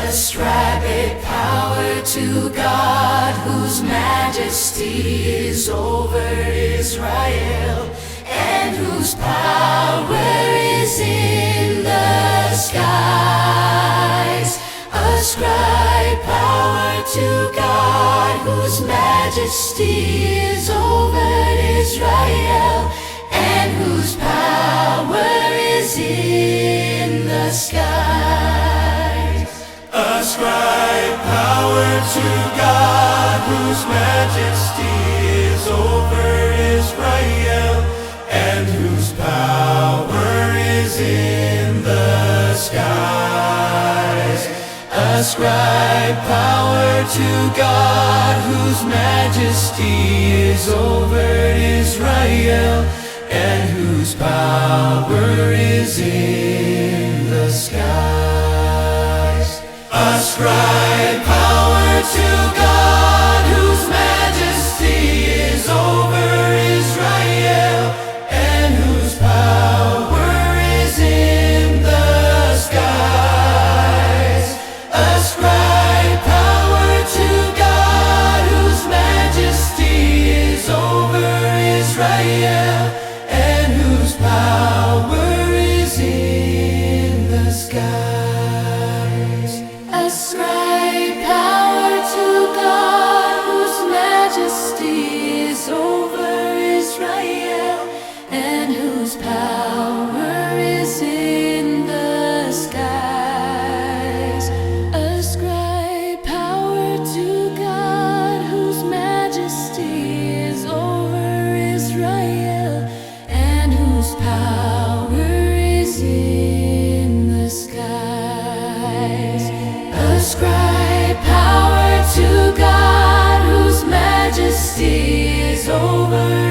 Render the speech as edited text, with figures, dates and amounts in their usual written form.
Ascribe power to God, whose majesty is over Israel, and whose power is in the skies. Ascribe power to God, whose majesty is over Israel, and whose power is in the skies. Ascribe power to God, whose majesty is over Israel, and whose power is in the skies. Ascribe power to God, whose majesty is over Israel, and whose power is in the skies. Ascribe power to God, whose majesty is over Israel, and whose power is in the skies. Ascribe power to God, whose majesty is over Israel, and whose power is in the skies. Ascribe power to God, whose majesty is over Israel, and whose power is in the skies. Ascribe power to God, whose majesty is over Israel, and whose power is in the skies. Ascribe power to God, whose majesty is over